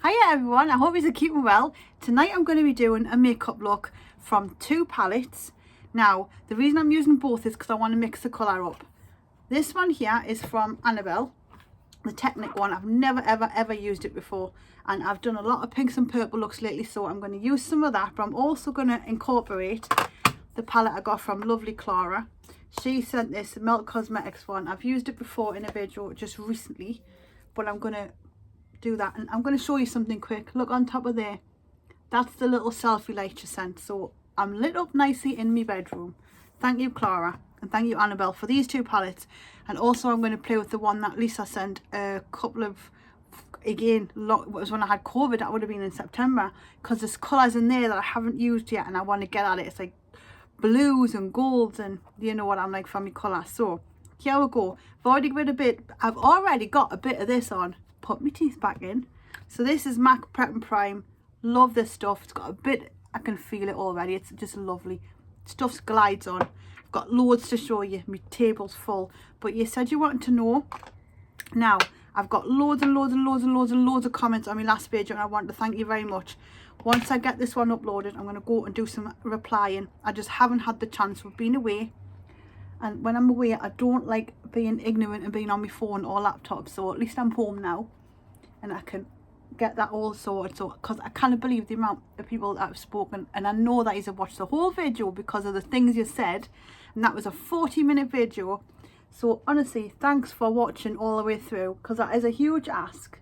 Hiya everyone, I hope you're keeping well. Tonight I'm going to be doing a makeup look from two palettes. Now, the reason I'm using both is because I want to mix the colour up. This one here is from Annabelle, the Technic one. I've never ever used it before, and I've done a lot of pinks and purple looks lately, so I'm going to use some of that, but I'm also going to incorporate the palette I got from lovely Clara. She sent this Milk Cosmetics one. I've used it before in a video just recently, but I'm going to do that, and I'm going to show you something quick. Look on top of there, that's the little selfie light she sent, so I'm lit up nicely in my bedroom. Thank you, Clara, and thank you, Annabelle, for these two palettes. And also I'm going to play with the one that Lisa sent a couple of, again, it was when I had COVID. That would have been in September, because there's colours in there that I haven't used yet and I want to get at it. It's like blues and golds, and you know what I'm like for my colour. So here we go. I've already got a bit of this on. Put my teeth back in. So this is MAC Prep and Prime. Love this stuff. It's got a bit, I can feel it already. It's just lovely. Stuff glides on. I've got loads to show you. My table's full. But you said you wanted to know. Now, I've got loads of comments on my last video, and I want to thank you very much. Once I get this one uploaded, I'm going to go and do some replying. I just haven't had the chance. We've been away. And when I'm away, I don't like being ignorant and being on my phone or laptop. So at least I'm home now, and I can get that all sorted. So, because I can't believe the amount of people that have spoken, and I know that you've watched the whole video because of the things you said, and that was a 40-minute video. So honestly, thanks for watching all the way through, because that is a huge ask,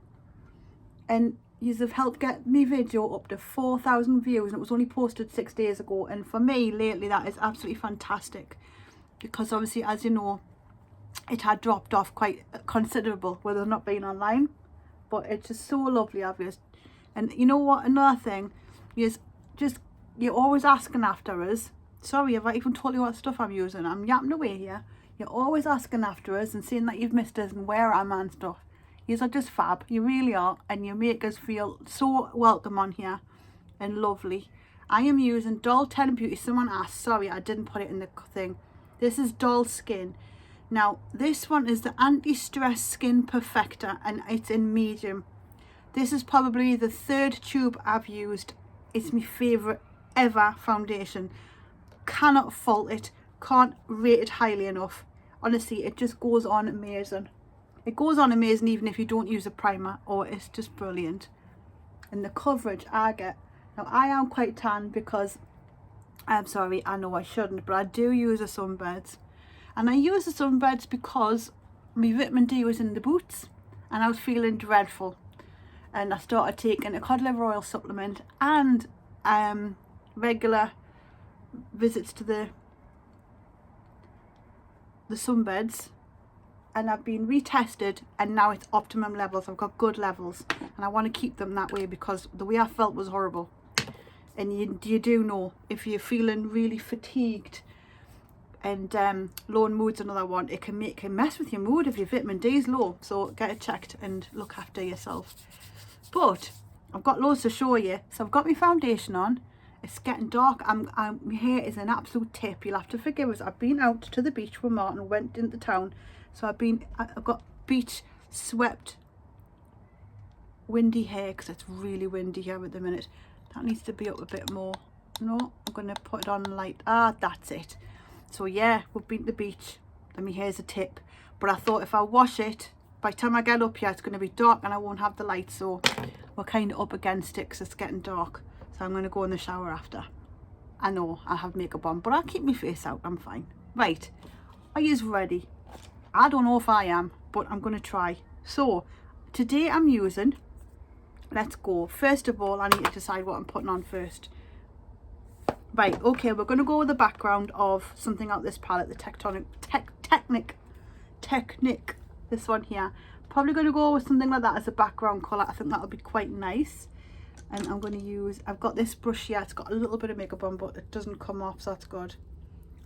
and you have helped get me video up to 4,000 views, and it was only posted 6 days ago. And for me lately, that is absolutely fantastic, because obviously, as you know, it had dropped off quite considerable with it not being online. But it's just so lovely, obvious. And you know what, another thing is, you're always asking after us. Sorry if I even told you what stuff I'm using. I'm yapping away here. You're always asking after us and saying that you've missed us and where am I and stuff. You are just fab, you really are, and you make us feel so welcome on here and lovely. I am using Doll 10 Beauty. Someone asked, sorry I didn't put it in the thing. This is Doll Skin. Now this one is the Anti-Stress Skin Perfector, and it's in medium. This is probably the third tube I've used. It's my favourite ever foundation. Cannot fault it, can't rate it highly enough. Honestly, it just goes on amazing. It goes on amazing even if you don't use a primer, or it's just brilliant. And the coverage I get. Now I am quite tan because, I'm sorry, I know I shouldn't, but I do use the sunbeds. And I use the sunbeds because my vitamin D was in the boots and I was feeling dreadful. And I started taking a cod liver oil supplement and regular visits to the sunbeds. And I've been retested, and now it's optimum levels. I've got good levels, and I want to keep them that way because the way I felt was horrible. And you do know, if you're feeling really fatigued, and low in mood's another one, it can mess with your mood if your vitamin D is low. So get it checked and look after yourself. But I've got loads to show you. So I've got my foundation on. It's getting dark. My hair is an absolute tip. You'll have to forgive us. I've been out to the beach with Martin, went into town. So I've got beach swept windy hair, because it's really windy here at the minute. That needs to be up a bit more. No, I'm going to put it on light. That's it. So yeah, we've been to the beach and my hair's a tip. But I thought if I wash it, by the time I get up here, it's going to be dark and I won't have the light. So we're kind of up against it because it's getting dark. So I'm going to go in the shower after. I know I'll have makeup on, but I'll keep my face out. I'm fine. Right, are you ready? I don't know if I am, but I'm going to try. So today I'm using, let's go. First of all, I need to decide what I'm putting on first. Right, okay, we're going to go with the background of something out this palette, the Technic, this one here. Probably going to go with something like that as a background colour. I think that'll be quite nice. And I'm going to use, I've got this brush here. It's got a little bit of makeup on, but it doesn't come off, so that's good.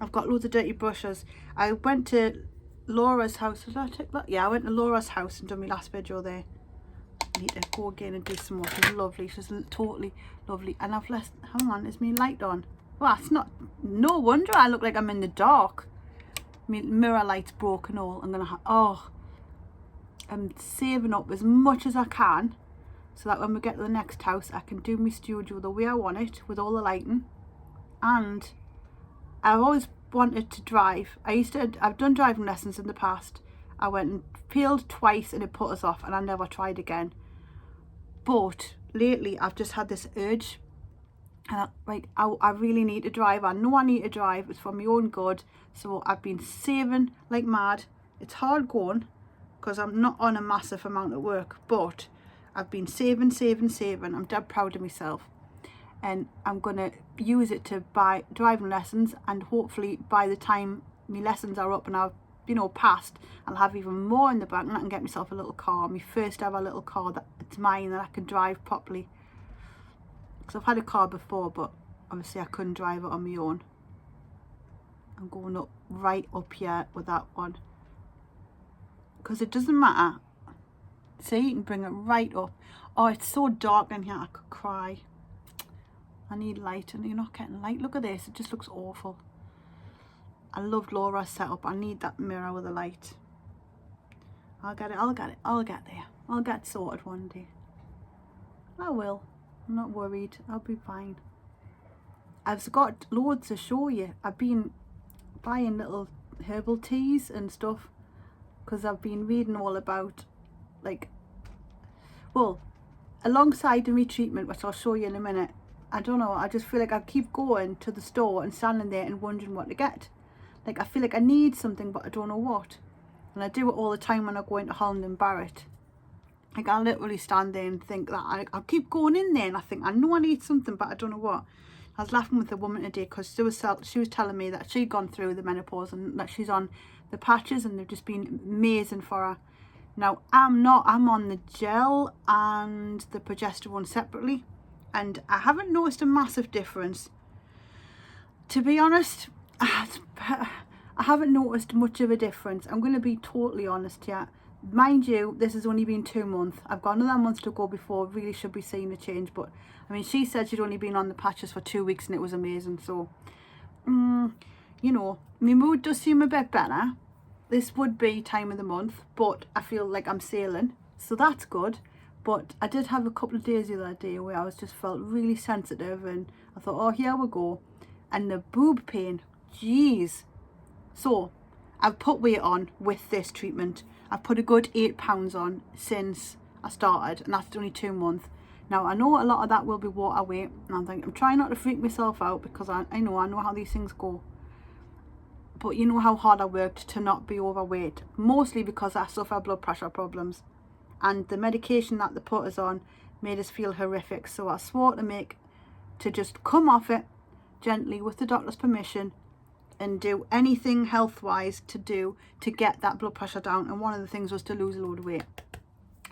I've got loads of dirty brushes. I went to Laura's house. Did I take that? Yeah, I went to Laura's house and done my last video there. I need to go again and do some more. She's lovely. She's totally lovely. And I've left, hang on, is my light on? Well, it's not, no wonder I look like I'm in the dark. My mirror light's broken all. I'm gonna I'm saving up as much as I can so that when we get to the next house I can do my studio the way I want it, with all the lighting. And I've always wanted to drive. I've done driving lessons in the past. I went and failed twice and it put us off and I never tried again. But lately I've just had this urge, and I really need to drive. I know I need to drive. It's for my own good. So I've been saving like mad. It's hard going because I'm not on a massive amount of work, but I've been saving. I'm dead proud of myself, and I'm gonna use it to buy driving lessons, and hopefully by the time my lessons are up and I've, you know, passed, I'll have even more in the bank and I can get myself a little car, my first ever little car that's mine, that I can drive properly. Because I've had a car before, but obviously I couldn't drive it on my own. I'm going up right up here with that one, because it doesn't matter. See, you can bring it right up. Oh, it's so dark in here, I could cry. I need light, and you're not getting light. Look at this, it just looks awful. I loved Laura's setup. I need that mirror with a light. I'll get there. I'll get sorted one day. I will. I'm not worried. I'll be fine. I've got loads to show you. I've been buying little herbal teas and stuff because I've been reading all about, like, well, alongside the treatment, which I'll show you in a minute. I don't know, I just feel like I keep going to the store and standing there and wondering what to get. Like, I feel like I need something, but I don't know what. And I do it all the time when I go into Holland and Barrett. Like, I literally stand there and think that I'll keep going in there and I think I know I need something, but I don't know what. I was laughing with a woman today because she was telling me that she'd gone through the menopause and that she's on the patches and they've just been amazing for her. Now, I'm not. I'm on the gel and the progesterone separately, and I haven't noticed a massive difference. To be honest, I haven't noticed much of a difference. I'm going to be totally honest here. Mind you, this has only been 2 months. I've got another month to go before I really should be seeing a change. But, I mean, she said she'd only been on the patches for 2 weeks and it was amazing. So, you know, my mood does seem a bit better. This would be time of the month, but I feel like I'm sailing. So that's good. But I did have a couple of days the other day where I was just felt really sensitive and I thought, oh, here we go. And the boob pain, jeez. So, I've put weight on with this treatment. I've put a good 8 pounds on since I started, and that's only 2 months. Now, I know a lot of that will be water weight, and I'm trying not to freak myself out because I know how these things go. But you know how hard I worked to not be overweight, mostly because I suffer blood pressure problems. And the medication that they put us on made us feel horrific. So I swore to just come off it gently with the doctor's permission and do anything health-wise to get that blood pressure down. And one of the things was to lose a load of weight.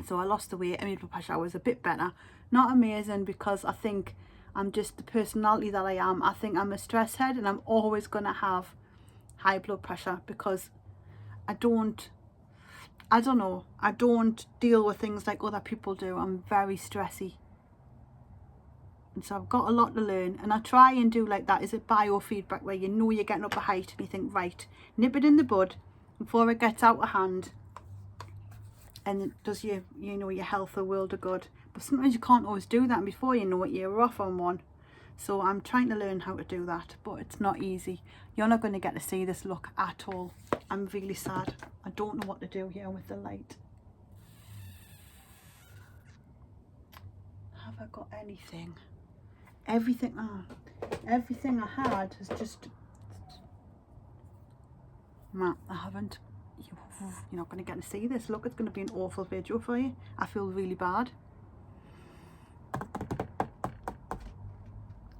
So I lost the weight and my blood pressure was a bit better. Not amazing, because I think I'm just the personality that I am. I think I'm a stress head and I'm always going to have high blood pressure because I don't deal with things like other people do. I'm very stressy. And so I've got a lot to learn, and I try and do like that. Is it biofeedback, where you know you're getting up a height and you think, right, nip it in the bud before it gets out of hand, and it does your health a world of good. But sometimes you can't always do that, and before you know it, you're off on one. So I'm trying to learn how to do that, but it's not easy. You're not going to get to see this look at all. I'm really sad. I don't know what to do here with the light. Have I got anything? Everything I had has just... No, I haven't. You're not going to get to see this. Look, it's going to be an awful video for you. I feel really bad.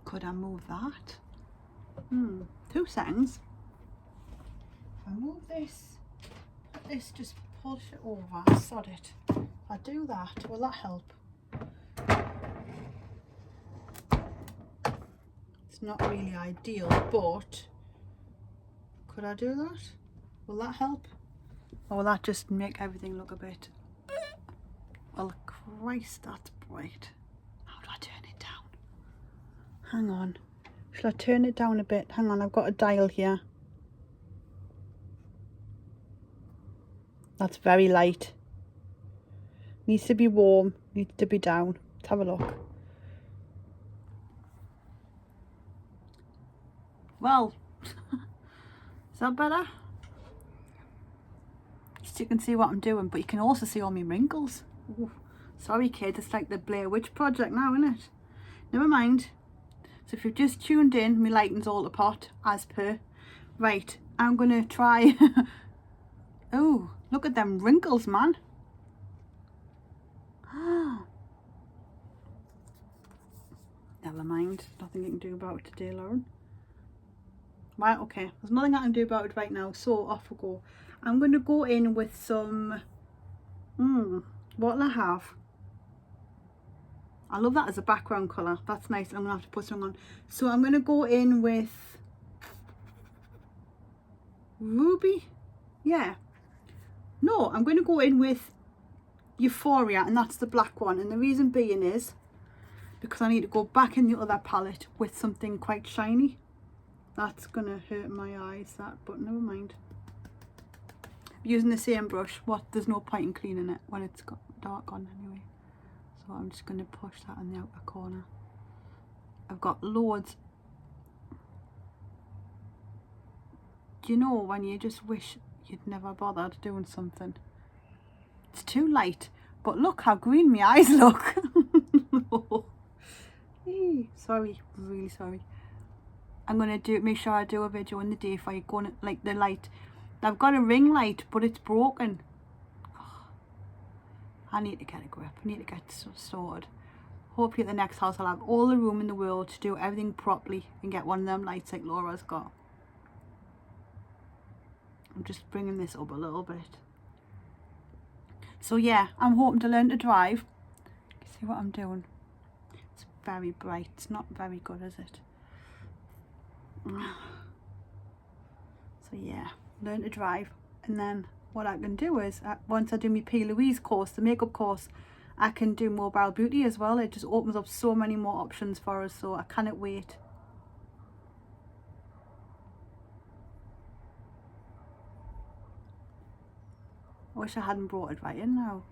Could I move that? 2 seconds. If I move this, put this, just push it over, sod it. If I do that, will that help? It's not really ideal, but could I do that? Will that help? Or will that just make everything look a bit... Well, Christ, that's bright. How do I turn it down? Hang on. Shall I turn it down a bit? Hang on, I've got a dial here. That's very light. Needs to be warm, needs to be down. Let's have a look. Well, is that better? So you can see what I'm doing, but you can also see all my wrinkles. Ooh, sorry kids, it's like the Blair Witch Project now, isn't it? Never mind. So if you've just tuned in, my lighting's all to pot as per. Right, I'm gonna try. Oh, look at them wrinkles, man. Never mind, nothing you can do about it today, Lauren. Right, okay, there's nothing I can do about it right now, so off we go. I'm going to go in with some, what'll I have? I love that as a background colour, that's nice. I'm going to have to put something on. So I'm going to go in with Ruby, yeah. No, I'm going to go in with Euphoria, and that's the black one. And the reason being is because I need to go back in the other palette with something quite shiny. That's gonna hurt my eyes, that, but never mind. Using the same brush, there's no point in cleaning it when it's got dark on anyway. So I'm just gonna push that in the outer corner. I've got loads. Do you know when you just wish you'd never bothered doing something? It's too light, but look how green my eyes look. Sorry, really sorry. I'm gonna make sure I do a video in the day if I go on like the light. I've got a ring light, but it's broken. Oh, I need to get a grip. I need to get sorted. Hopefully at the next house I'll have all the room in the world to do everything properly and get one of them lights like Laura's got. I'm just bringing this up a little bit. So yeah, I'm hoping to learn to drive. See what I'm doing? It's very bright. It's not very good, is it? So yeah, learn to drive, and then what I can do is once I do my Plouise course, the makeup course, I can do mobile beauty as well. It just opens up so many more options for us, so I cannot wait. I wish I hadn't brought it right in now.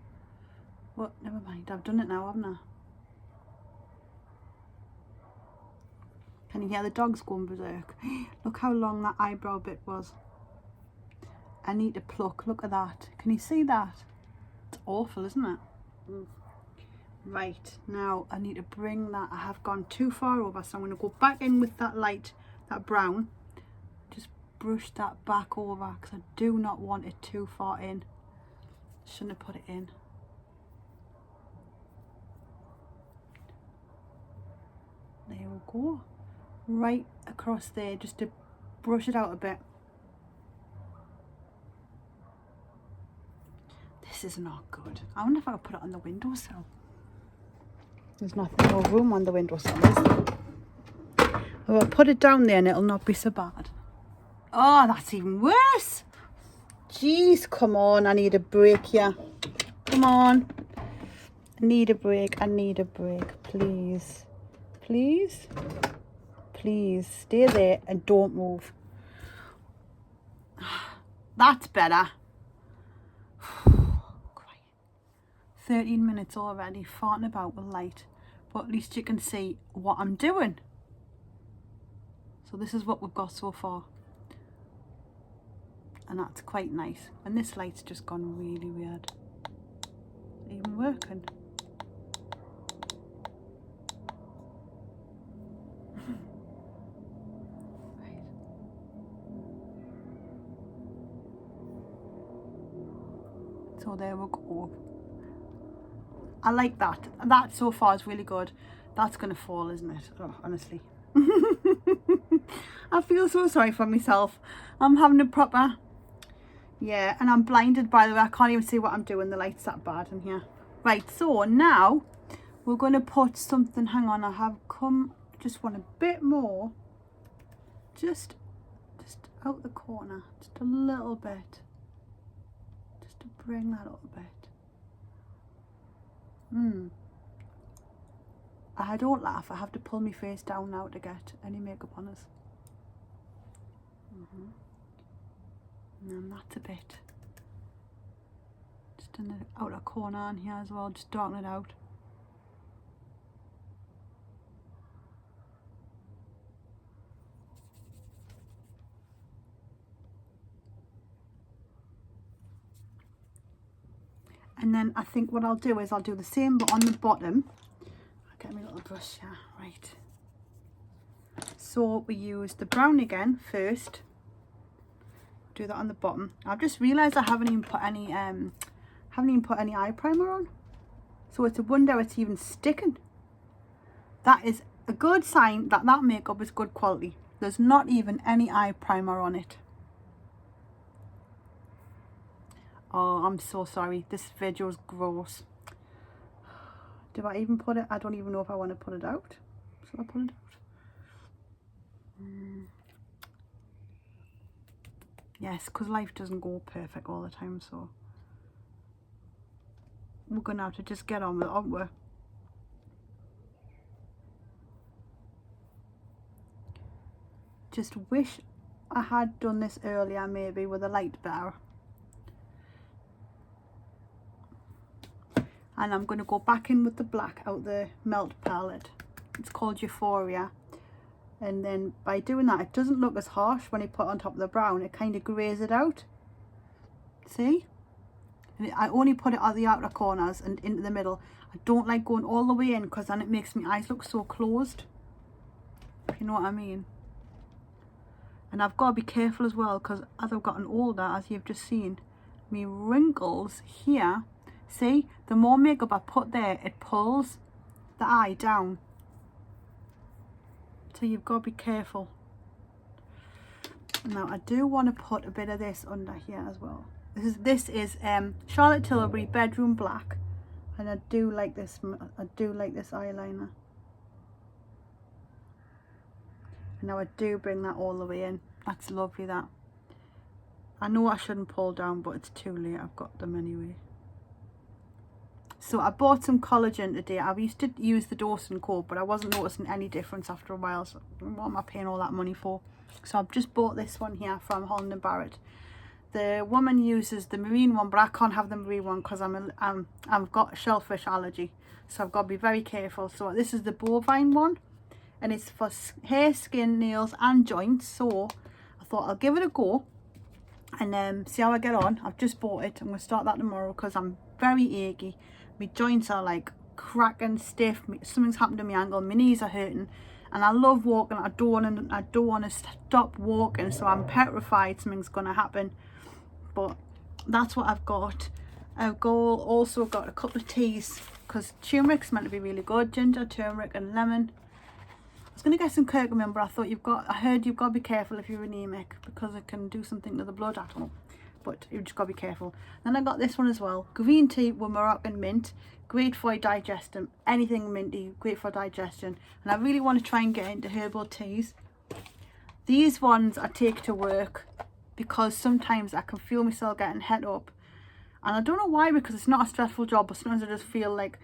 Well, never mind, I've done it now, haven't I? Can you hear the dogs going berserk? Look how long that eyebrow bit was. I need to pluck, look at that. Can you see that? It's awful, isn't it? Right, now I need to bring that. I have gone too far over, so I'm going to go back in with that light, that brown. Just brush that back over because I do not want it too far in. Shouldn't have put it in. There we go. Right across there, just to brush it out a bit. This is not good. I wonder if I could put it on the windowsill. There's nothing, no room on the windowsill, is there? I'll put it down there and it'll not be so bad. Oh, that's even worse. Jeez, come on, I need a break here. Come on. I need a break, I need a break, please. Please? Please, stay there and don't move. That's better. 13 minutes already farting about with light, but at least you can see what I'm doing. So this is what we've got so far, and that's quite nice. And this light's just gone really weird. Is it even working? So there we go. I like that. That so far is really good. That's going to fall, isn't it? Oh, honestly. I feel so sorry for myself. I'm having a proper... Yeah, and I'm blinded, by the way. I can't even see what I'm doing. The light's that bad in here. Right, so now we're going to put something... Hang on, I have come... Just want a bit more. Just out the corner. Just a little bit. To bring that up a bit. I don't laugh. I have to pull my face down now to get any makeup on us. And then that's a bit. Just just in the outer corner on here as well, just darken it out. And then I think what I'll do is I'll do the same but on the bottom. I'll get my little brush here, right. So we use the brown again first. Do that on the bottom. I've just realised I haven't even put any eye primer on. So it's a wonder it's even sticking. That is a good sign that that makeup is good quality. There's not even any eye primer on it. Oh, I'm so sorry. This video is gross. Do I even put it? I don't even know if I want to put it out. Should I put it out? Yes, because life doesn't go perfect all the time, so we're going to have to just get on with it, aren't we? Just wish I had done this earlier, maybe with a light better. And I'm going to go back in with the black out the melt palette. It's called Euphoria. And then by doing that, it doesn't look as harsh when you put it on top of the brown. It kind of greys it out. See? And I only put it at the outer corners and into the middle. I don't like going all the way in because then it makes my eyes look so closed. If you know what I mean. And I've got to be careful as well because as I've gotten older, as you've just seen, my wrinkles here, see, the more makeup I put there, it pulls the eye down. So you've got to be careful. Now I do want to put a bit of this under here as well. This is Charlotte Tilbury Bedroom Black, and I do like this. I do like this eyeliner. And now I do bring that all the way in. That's lovely. That. I know I shouldn't pull down, but it's too late. I've got them anyway. So I bought some collagen today. I used to use the Dawson Code, but I wasn't noticing any difference after a while. So what am I paying all that money for? So I've just bought this one here from Holland & Barrett. The woman uses the marine one, but I can't have the marine one because I've got a shellfish allergy. So I've got to be very careful. So this is the bovine one, and it's for hair, skin, nails and joints. So I thought I'll give it a go and see how I get on. I've just bought it. I'm going to start that tomorrow because I'm very achy. My joints are like cracking stiff. Something's happened to my ankle. My knees are hurting, and I love walking. I don't want to stop walking. So I'm petrified something's going to happen. But that's what I've got. I've also got a couple of teas because turmeric's meant to be really good. Ginger, turmeric, and lemon. I was going to get some curcumin, but I thought I heard you've got to be careful if you're anemic because it can do something to the blood. I don't know. But you've just got to be careful. Then I got this one as well, green tea with Moroccan mint, great for digestion. Anything minty, great for digestion. And I really want to try and get into herbal teas. These ones I take to work because sometimes I can feel myself getting head up, and I don't know why, because it's not a stressful job, but sometimes I just feel like.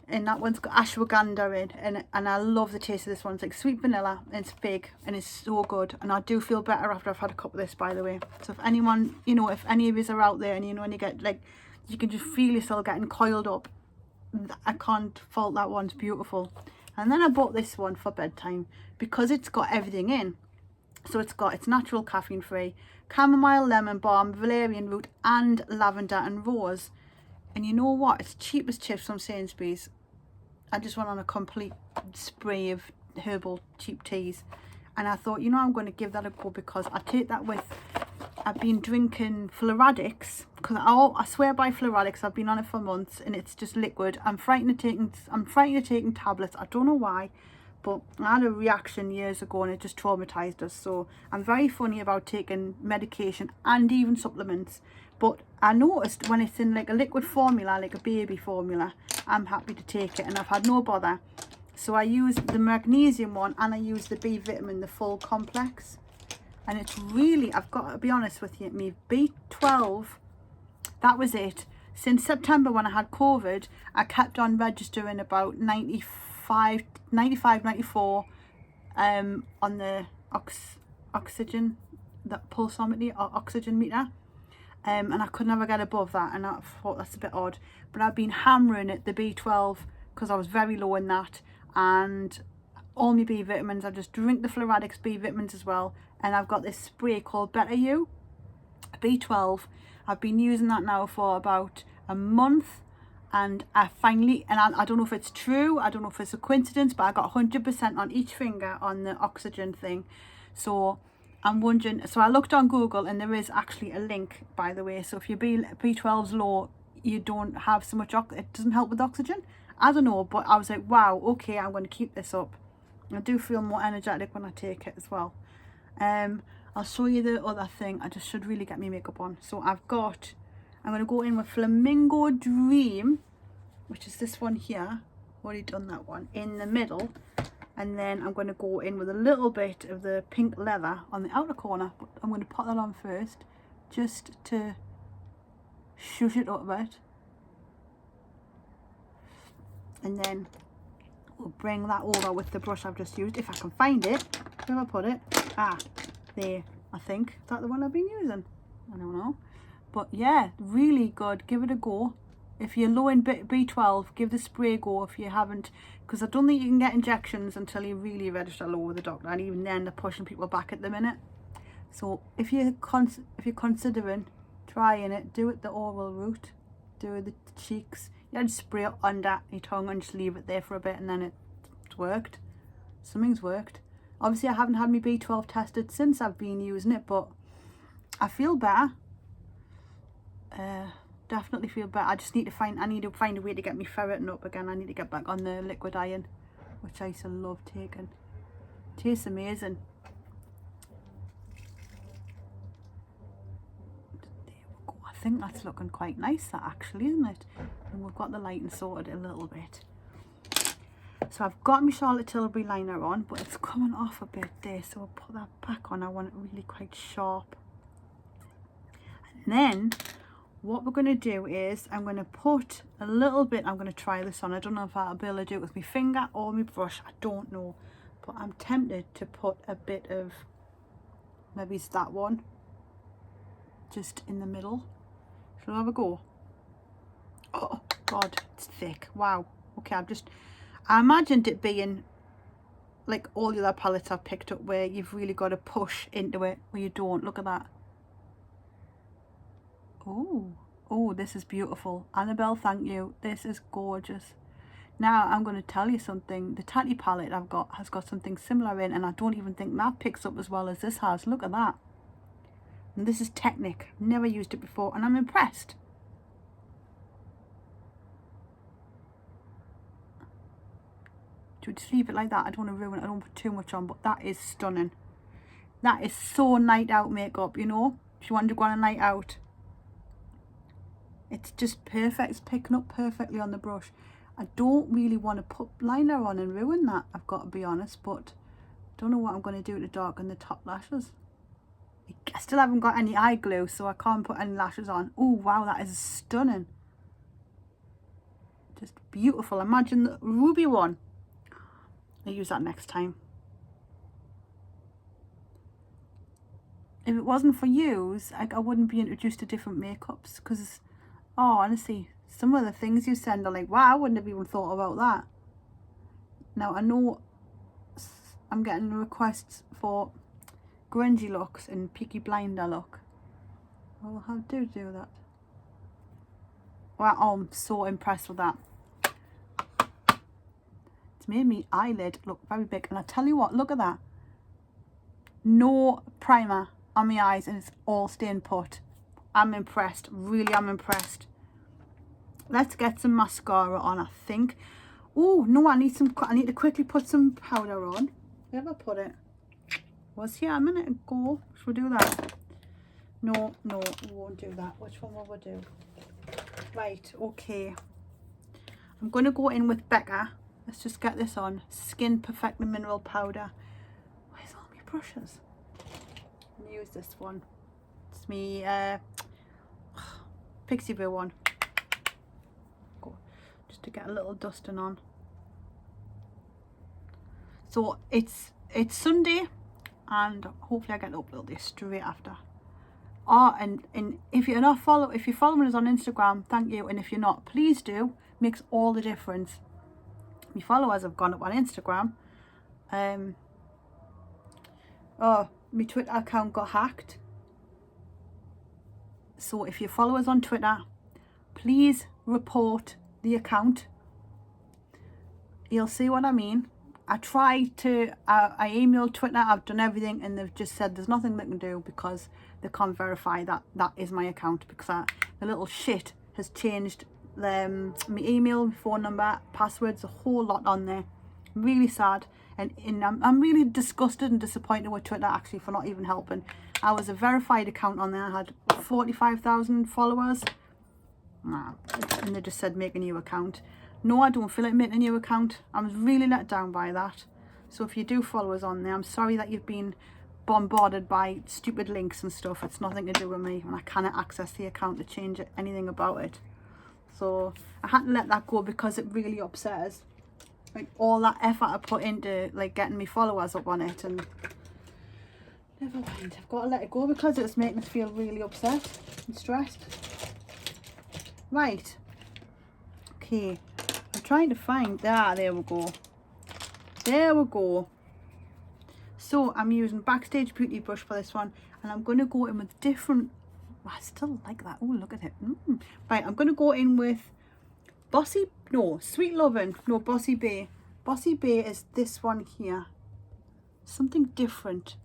And that one's got ashwagandha in, and I love the taste of this one. It's like sweet vanilla, and it's big, and it's so good. And I do feel better after I've had a cup of this, by the way. So if anyone, you know, if any of you are out there and you know, when you get like, you can just feel yourself getting coiled up, I can't fault that one's beautiful. And then I bought this one for bedtime because it's got everything in. So it's natural, caffeine free, chamomile, lemon balm, valerian root and lavender and rose. And you know what, it's cheap as chips from Sainsbury's. I just went on a complete spray of herbal cheap teas, and I thought, you know, I'm going to give that a go because I take that with. I've been drinking Floradics because I swear by Floradics. I've been on it for months and it's just liquid. I'm frightened of taking tablets. I don't know why, but I had a reaction years ago and it just traumatized us. So I'm very funny about taking medication and even supplements. But I noticed when it's in like a liquid formula, like a baby formula, I'm happy to take it and I've had no bother. So I use the magnesium one and I use the B vitamin, the full complex. And it's really, I've got to be honest with you, me B12, that was it. Since September when I had COVID, I kept on registering about 95, 94 on the oxygen, that pulsometer or oxygen meter. and I could never get above that, and I thought that's a bit odd. But I've been hammering at the B12 because I was very low in that, and all my B vitamins. I just drink the Fluoradix B vitamins as well, and I've got this spray called Better You B12. I've been using that now for about a month, and I finally, and I don't know if it's true, I don't know if it's a coincidence, but I got 100% on each finger on the oxygen thing. So I'm wondering, so I looked on Google, and there is actually a link, by the way. So if your B12's low, you don't have so much, it doesn't help with oxygen. I don't know, but I was like, wow, okay, I'm going to keep this up. I do feel more energetic when I take it as well. I'll show you the other thing. I just should really get my makeup on. So I'm going to go in with Flamingo Dream, which is this one here. Already done that one in the middle. And then I'm going to go in with a little bit of the pink leather on the outer corner. But I'm going to put that on first, just to shush it up a bit. And then we'll bring that over with the brush I've just used, if I can find it. Where have I put it? Ah, there, I think. Is that the one I've been using? I don't know. But yeah, really good. Give it a go. If you're low in B12, give the spray a go if you haven't, because I don't think you can get injections until you really register low with the doctor, and even then they're pushing people back at the minute. So if you're considering trying it, do it the oral route. Do the cheeks. You just spray it under your tongue and just leave it there for a bit, and then it's worked. Something's worked. Obviously I haven't had my B12 tested since I've been using it, but I feel better. Definitely feel better. I need to find a way to get me ferritin up again. I need to get back on the liquid iron, which I used to love taking. Tastes amazing. There we go. I think that's looking quite nice, that actually, isn't it? And we've got the lighting sorted a little bit. So I've got my Charlotte Tilbury liner on, but it's coming off a bit there, so I'll put that back on. I want it really quite sharp. And then what we're going to do is I'm going to put a little bit, I'm going to try this on. I don't know if I'll be able to do it with my finger or my brush, I don't know, but I'm tempted to put a bit of, maybe it's that one, just in the middle. Shall I have a go? Oh god, it's thick. Wow. Okay, I imagined it being like all the other palettes I've picked up, where you've really got to push into it, where you don't. Look at that. Oh, this is beautiful. Annabelle, thank you. This is gorgeous. Now I'm going to tell you something. The Tatty palette I've got has got something similar in, and I don't even think that picks up as well as this has. Look at that. And this is Technic. Never used it before, and I'm impressed. Just leave it like that. I don't want to ruin it. I don't put too much on, but that is stunning. That is so night out makeup, you know. If you want to go on a night out, it's just perfect. It's picking up perfectly on the brush. I don't really want to put liner on and ruin that, I've got to be honest, but don't know what I'm going to do to darken the top lashes. I still haven't got any eye glue, so I can't put any lashes on. Oh wow, that is stunning. Just beautiful. Imagine the ruby one. I'll use that next time. If it wasn't for yous, I wouldn't be introduced to different makeups, because, oh, honestly, some of the things you send are like, wow, I wouldn't have even thought about that. Now, I know I'm getting requests for grungy looks and Peaky Blinder look. Oh, how do that? Wow, oh, I'm so impressed with that. It's made me eyelid look very big, and I tell you what, look at that. No primer on my eyes, and it's all staying put. I'm impressed, really am impressed. Let's get some mascara on, I think. Oh no, I need to quickly put some powder on. Where have I put it? Was here a minute ago. Should we do that? No, we won't do that. Which one will we do? Right, okay. I'm going to go in with Becca. Let's just get this on. Skin Perfecting Mineral Powder. Where's all my brushes? I'm going to use this one. It's me Pixie Boo one. Go. Just to get a little dusting on. So it's Sunday, and hopefully I get up a little bit straight after. Oh, and if you're not if you're following us on Instagram, thank you. And if you're not, please do. Makes all the difference. My followers have gone up on Instagram. Oh, my Twitter account got hacked. So if you follow us on Twitter, please report the account. You'll see what I mean. I tried to, I emailed Twitter, I've done everything, and they've just said there's nothing they can do because they can't verify that that is my account, because the little shit has changed my email, my phone number, passwords, a whole lot on there. Really sad, and I'm really disgusted and disappointed with Twitter actually for not even helping. I was a verified account on there, I had 45,000 followers. Nah, and they just said make a new account. No, I don't feel like making a new account. I was really let down by that. So if you do follow us on there, I'm sorry that you've been bombarded by stupid links and stuff. It's nothing to do with me, and I cannot access the account to change anything about it. So I had to let that go because it really upset us. Like all that effort I put into like getting me followers up on it, and never mind. I've got to let it go because it was making us feel really upset and stressed. Right. Okay. I'm trying to find, there we go. There we go. So I'm using Backstage Beauty Brush for this one, and I'm going to go in with different, I still like that. Oh, look at it. Right, I'm going to go in with Sweet Lovin', Bossy Bay. Bossy Bay is this one here. Something different.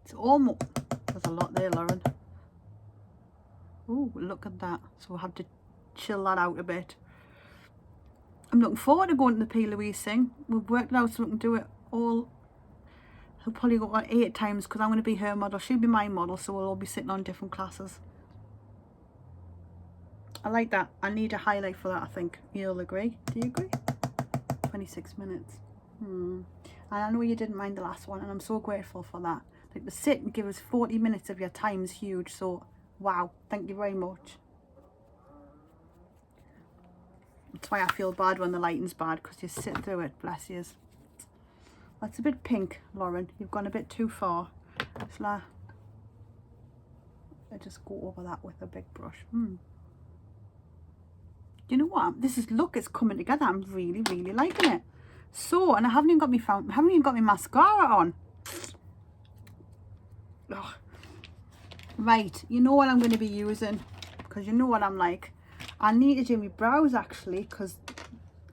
It's almost, there's a lot there, Lauren. Oh, look at that. So we'll have to chill that out a bit. I'm looking forward to going to the Plouise thing. We've worked it out so we can do it all. I'll probably go on 8 times because I'm going to be her model. She'll be my model, so we'll all be sitting on different classes. I like that. I need a highlight for that, I think. You'll agree? Do you agree? 26 minutes. And I know you didn't mind the last one, and I'm so grateful for that. Like, to sit and give us 40 minutes of your time is huge, so wow, thank you very much. That's why I feel bad when the lighting's bad, because you sit through it, bless yous. That's a bit pink, Lauren. You've gone a bit too far. So I just go over that with a big brush. You know what? This is, look, it's coming together. I'm really, really liking it. So, and I haven't even got my mascara on. Ugh. Right, you know what I'm going to be using, because you know what I'm like. I need to do my brows actually, because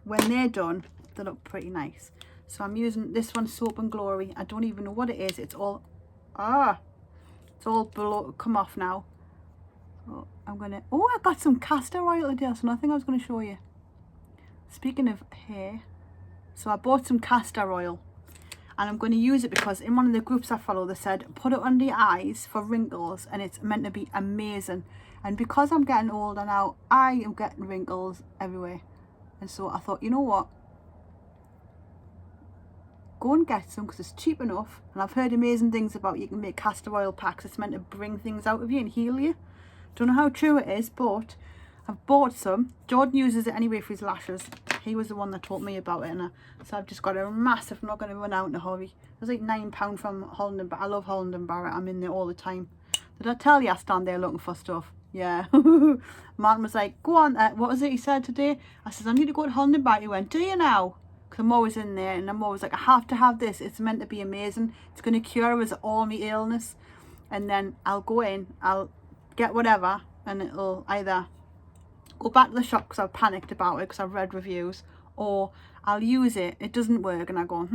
when they're done, they look pretty nice. So I'm using this one, Soap and Glory. I don't even know what it is. It's all, it's all below, come off now. So I'm gonna, I got some castor oil today. That's another thing I was going to show you. Speaking of hair, so I bought some castor oil, and I'm going to use it because in one of the groups I follow, they said put it under your eyes for wrinkles, and it's meant to be amazing. And because I'm getting older now, I am getting wrinkles everywhere. And so I thought, you know what? Go and get some, because it's cheap enough. And I've heard amazing things about you can make castor oil packs. It's meant to bring things out of you and heal you. Don't know how true it is, but I've bought some. Jordan uses it anyway for his lashes. He was the one that taught me about it. And so I've just got a massive, I'm not going to run out in a hurry. It was like £9 from Holland & Barrett. I love Holland & Barrett. I'm in there all the time. Did I tell you I stand there looking for stuff? Yeah. Martin was like, go on, what was it he said today? I said, I need to go to Holland & Barrett. He went, do you now? Because I'm always in there, and I'm always like, I have to have this. It's meant to be amazing. It's going to cure us all my illness. And then I'll go in, I'll get whatever, and it'll either go back to the shop because I've panicked about it because I've read reviews, or I'll use it, it doesn't work, and I go,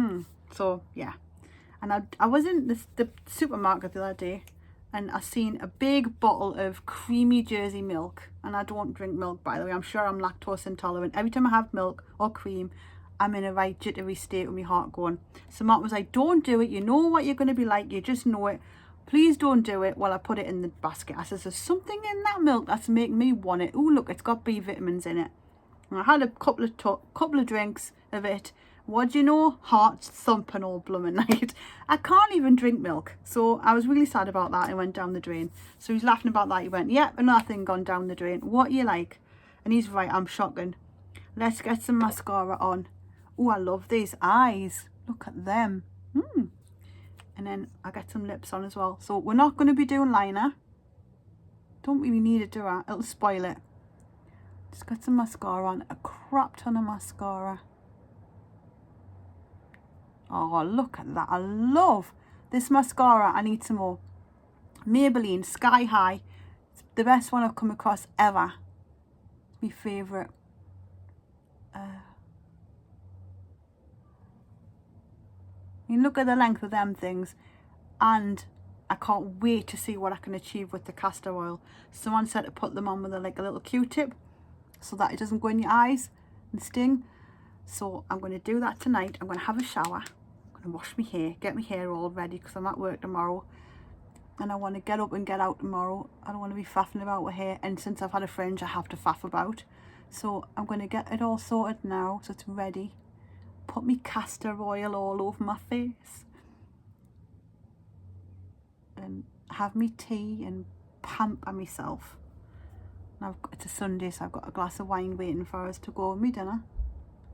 So, yeah. And I was in the supermarket the other day, and I seen a big bottle of creamy Jersey milk. And I don't drink milk, by the way. I'm sure I'm lactose intolerant. Every time I have milk or cream, I'm in a right jittery state with my heart going. So Mark was like, don't do it. You know what you're going to be like. You just know it. Please don't do it. While I put it in the basket. I says, there's something in that milk that's making me want it. Oh, look, it's got B vitamins in it. And I had a couple of drinks of it. What do you know? Heart's thumping all blooming night. I can't even drink milk. So I was really sad about that. It went down the drain. So he's laughing about that. He went, yep, another thing gone down the drain. What you like? And he's right, I'm shocking. Let's get some mascara on. Oh, I love these eyes. Look at them. And then I get some lips on as well. So we're not going to be doing liner. Don't really need it, do I? It'll spoil it. Just got some mascara on. A crap ton of mascara. Oh, look at that. I love this mascara. I need some more. Maybelline Sky High. It's the best one I've come across ever. It's my favourite. You look at the length of them things, and I can't wait to see what I can achieve with the castor oil. Someone said to put them on with like a little Q-tip so that it doesn't go in your eyes and sting. So I'm going to do that tonight. I'm going to have a shower. I'm going to wash my hair, get my hair all ready because I'm at work tomorrow. And I want to get up and get out tomorrow. I don't want to be faffing about with hair. And since I've had a fringe, I have to faff about. So I'm going to get it all sorted now so it's ready. Put me castor oil all over my face. And have me tea and pamper myself. Now it's a Sunday, so I've got a glass of wine waiting for us to go with me dinner.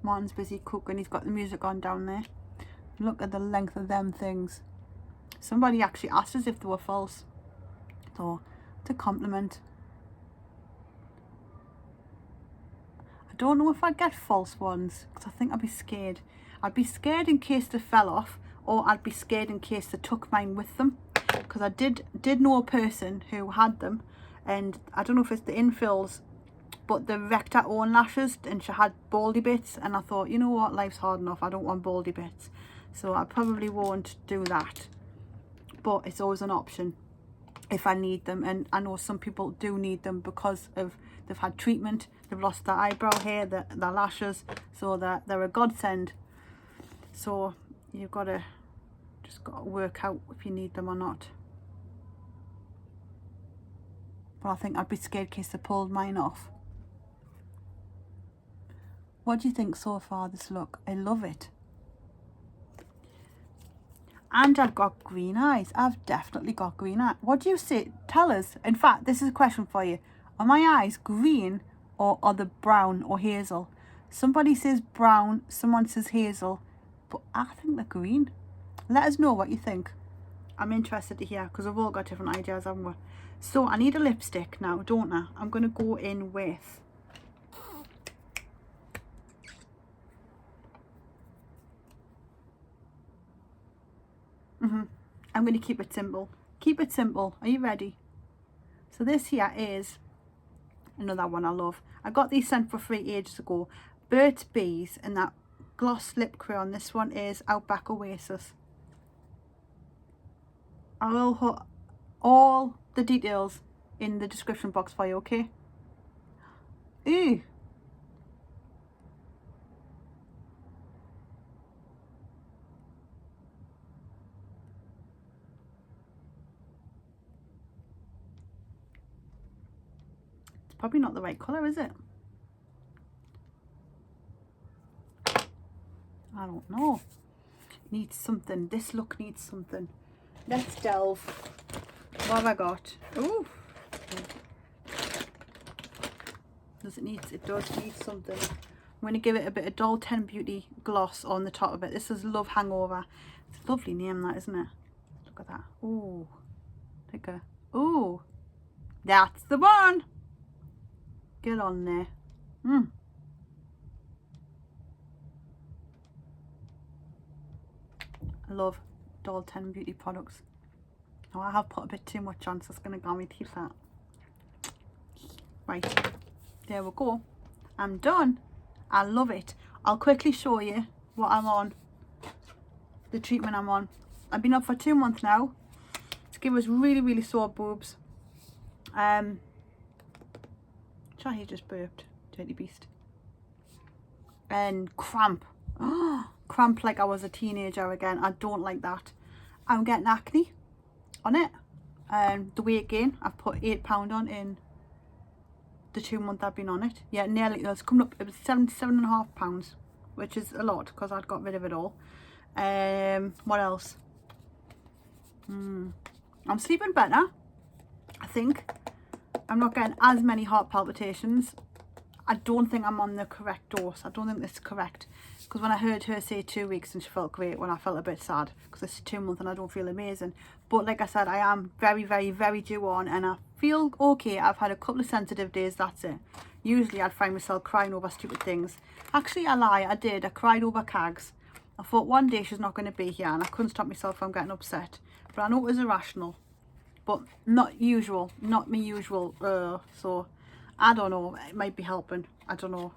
Martin's busy cooking. He's got the music on down there. Look at the length of them things. Somebody actually asked us if they were false. So it's a compliment. I don't know if I'd get false ones because I think I'd be scared. I'd be scared in case they fell off, or I'd be scared in case they took mine with them. Because I did know a person who had them, and I don't know if it's the infills, but they wrecked her own lashes and she had baldy bits, and I thought, you know what, life's hard enough, I don't want baldy bits. So I probably won't do that. But it's always an option if I need them, and I know some people do need them because of they've had treatment, they've lost their eyebrow hair, their lashes, so they're a godsend. So you've got to just got to work out if you need them or not. But I think I'd be scared in case they pulled mine off. What do you think so far, this look? I love it. And I've got green eyes. I've definitely got green eyes. What do you say? Tell us. In fact, this is a question for you. Are my eyes green or are they brown or hazel? Somebody says brown, someone says hazel, but I think they're green. Let us know what you think. I'm interested to hear because we've all got different ideas, haven't we? So I need a lipstick now, don't I? I'm going to go in with... I'm going to keep it simple. Keep it simple. Are you ready? So this here is another one I love. I got these sent for free ages ago. Burt's Bees and that gloss lip crayon. This one is Outback Oasis. I will put all the details in the description box for you, okay? Ooh. Probably not the right colour, is it? I don't know. Needs something. This look needs something. Let's delve. What have I got? Ooh. Does it need? It does need something. I'm going to give it a bit of Doll 10 Beauty gloss on the top of it. This is Love Hangover. It's a lovely name, that, isn't it? Look at that. Ooh. Take a. Ooh. That's the one. Get on there. I love Doll 10 Beauty products. Oh, I have put a bit too much on, so it's going to go on my teeth out. Right, there we go. I'm done. I love it. I'll quickly show you what I'm on. The treatment I'm on. I've been up for 2 months now. It's given us really, really sore boobs. He just burped, dirty beast. And cramp. Oh, cramp like I was a teenager again. I don't like that. I'm getting acne on it. The weight gain, I've put £8 on in the 2 months I've been on it. Yeah, nearly. It's coming up. It was £77.5, which is a lot because I'd got rid of it all. What else? I'm sleeping better, I think. I'm not getting as many heart palpitations. I don't think I'm on the correct dose. I don't think this is correct, because when I heard her say 2 weeks and she felt great, when I felt a bit sad because it's 2 months and I don't feel amazing. But like I said, I am very, very, very due on, and I feel okay. I've had a couple of sensitive days, that's it. Usually I'd find myself crying over stupid things. Actually, I lie, I did. I cried over Cags. I thought one day she's not going to be here, and I couldn't stop myself from getting upset. But I know it was irrational, but not usual, not my usual. So I don't know, it might be helping. I don't know,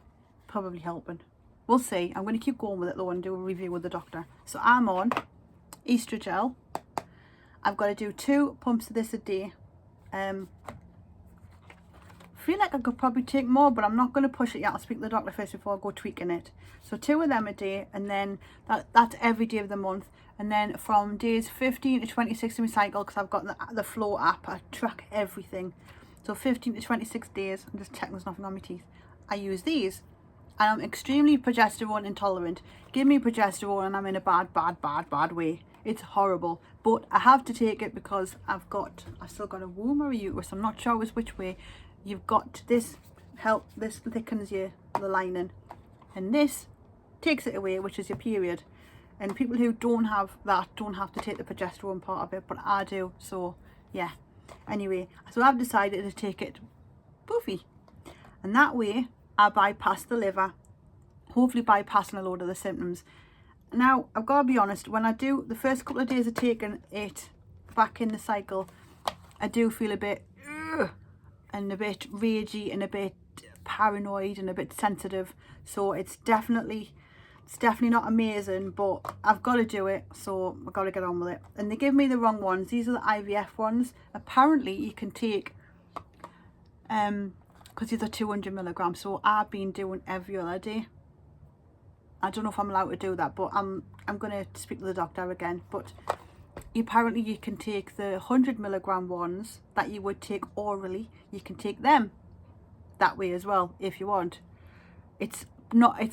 probably helping. We'll see. I'm going to keep going with it though and do a review with the doctor. So I'm on estrogel. I've got to do 2 pumps of this a day. I feel like I could probably take more, but I'm not going to push it yet. I'll speak to the doctor first before I go tweaking it. So 2 of them a day, and then that's every day of the month. And then from days 15 to 26 in my cycle, because I've got the Flow app, I track everything. So 15 to 26 days, I'm just checking there's nothing on my teeth, I use these. And I'm extremely progesterone intolerant. Give me progesterone and I'm in a bad way. It's horrible. But I have to take it because I've still got a womb or a uterus. I'm not sure which way. You've got this this thickens the lining. And this takes it away, which is your period. And people who don't have that don't have to take the progesterone part of it, but I do. So yeah. Anyway, so I've decided to take it poofy. And that way I bypass the liver, hopefully bypassing a load of the symptoms. Now, I've got to be honest, when I do the first couple of days of taking it back in the cycle, I do feel a bit and a bit ragey and a bit paranoid and a bit sensitive. So it's definitely not amazing, but I've got to do it, so I've got to get on with it. And they give me the wrong ones. These are the IVF ones. Apparently you can take because these are 200 milligrams, so I've been doing every other day. I don't know if I'm allowed to do that, but I'm going to speak to the doctor again. But apparently you can take the 100 milligram ones that you would take orally. You can take them that way as well if you want. It's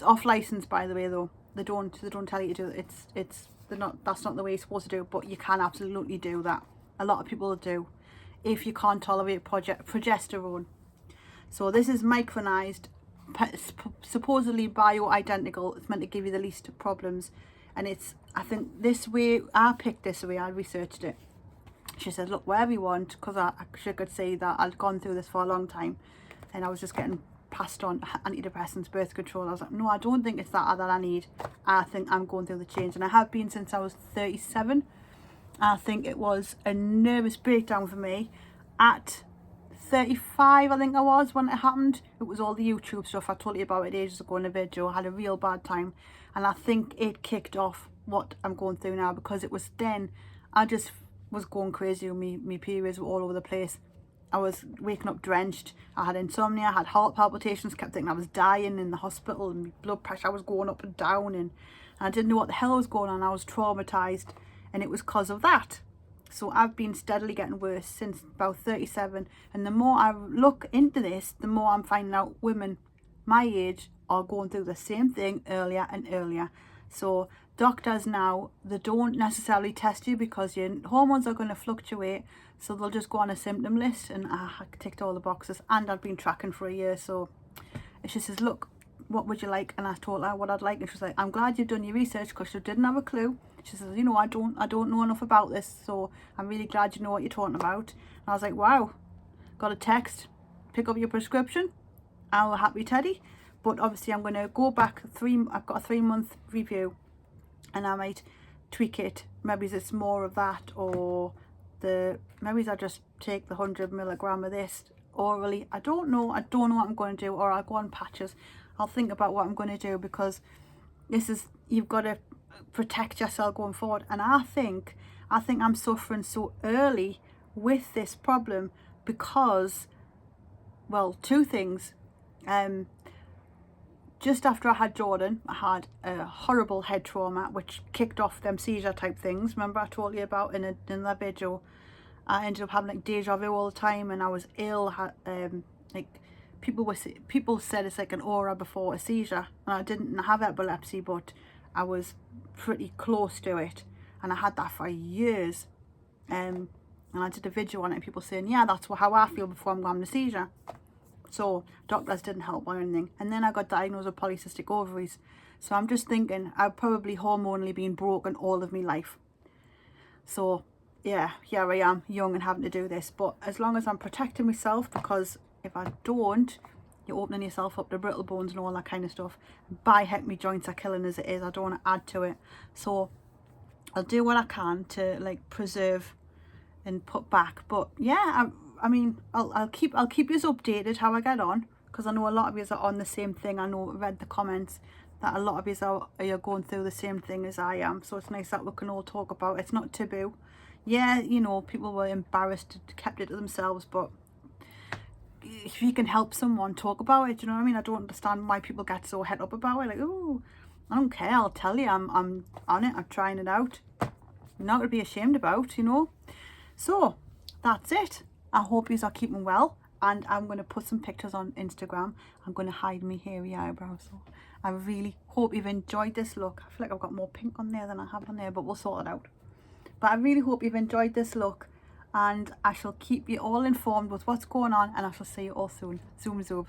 off license, by the way, though. They don't tell you to do it. That's not the way you're supposed to do it, but you can absolutely do that. A lot of people do if you can't tolerate progesterone. So this is micronized, supposedly bioidentical. It's meant to give you the least problems, and I think this way, I picked this way, I researched it. She said, look, wherever you want, because she could see that I'd gone through this for a long time and I was just getting passed on antidepressants, birth control. I was like, no, I don't think it's that I need. I think I'm going through the change, and I have been since I was 37. I think it was a nervous breakdown for me at 35, I think I was, when it happened. It was all the YouTube stuff I told you about it ages ago in a video. I had a real bad time, and I think it kicked off what I'm going through now, because it was then I just was going crazy with me periods were all over the place. I was waking up drenched, I had insomnia, I had heart palpitations, kept thinking I was dying in the hospital, and my blood pressure was going up and down, and I didn't know what the hell was going on. I was traumatized, and it was because of that. So I've been steadily getting worse since about 37, and the more I look into this, the more I'm finding out women my age are going through the same thing earlier and earlier. So doctors now, they don't necessarily test you because your hormones are going to fluctuate, so they'll just go on a symptom list, and I ticked all the boxes, and I've been tracking for a year. So she says, look, what would you like? And I told her what I'd like, and she was like, I'm glad you've done your research, because she didn't have a clue. She says, you know, I don't know enough about this, so I'm really glad you know what you're talking about. And I was like, wow, got a text, pick up your prescription, I'm a happy teddy. But obviously I'm going to go back I've got a 3-month review, and I might tweak it. Maybe it's more of that, or maybe I just take the 100 milligram of this orally. I don't know what I'm going to do, or I'll go on patches. I'll think about what I'm going to do, because you've got to protect yourself going forward. And I think I'm suffering so early with this problem because, well, 2 things. Just after I had Jordan, I had a horrible head trauma which kicked off them seizure type things. Remember I told you about in that video? I ended up having like deja vu all the time, and I was ill. Like people said it's like an aura before a seizure, and I didn't have epilepsy, but I was pretty close to it, and I had that for years. And I did a video on it, and people saying, yeah, that's how I feel before I'm having a seizure. So doctors didn't help or anything. And then I got diagnosed with polycystic ovaries. So I'm just thinking I've probably hormonally been broken all of my life. So yeah, here I am, young and having to do this. But as long as I'm protecting myself, because if I don't, you're opening yourself up to brittle bones and all that kind of stuff. By heck, my joints are killing as it is. I don't want to add to it. So I'll do what I can to like preserve and put back. But yeah, I mean, I'll keep you updated how I get on, because I know a lot of you are on the same thing. I know, read the comments that a lot of you are going through the same thing as I am. So it's nice that we can all talk about it. It's not taboo. Yeah, you know, people were embarrassed, kept it to themselves, but if you can help someone talk about it, you know what I mean? I don't understand why people get so het up about it. Like, oh, I don't care. I'll tell you, I'm on it. I'm trying it out. Not to be ashamed about, you know. So that's it. I hope you are keeping well, and I'm going to put some pictures on Instagram. I'm going to hide my hairy eyebrows. So I really hope you've enjoyed this look. I feel like I've got more pink on there than I have on there, but we'll sort it out. But I really hope you've enjoyed this look, and I shall keep you all informed with what's going on, and I shall see you all soon. Zoom zoom.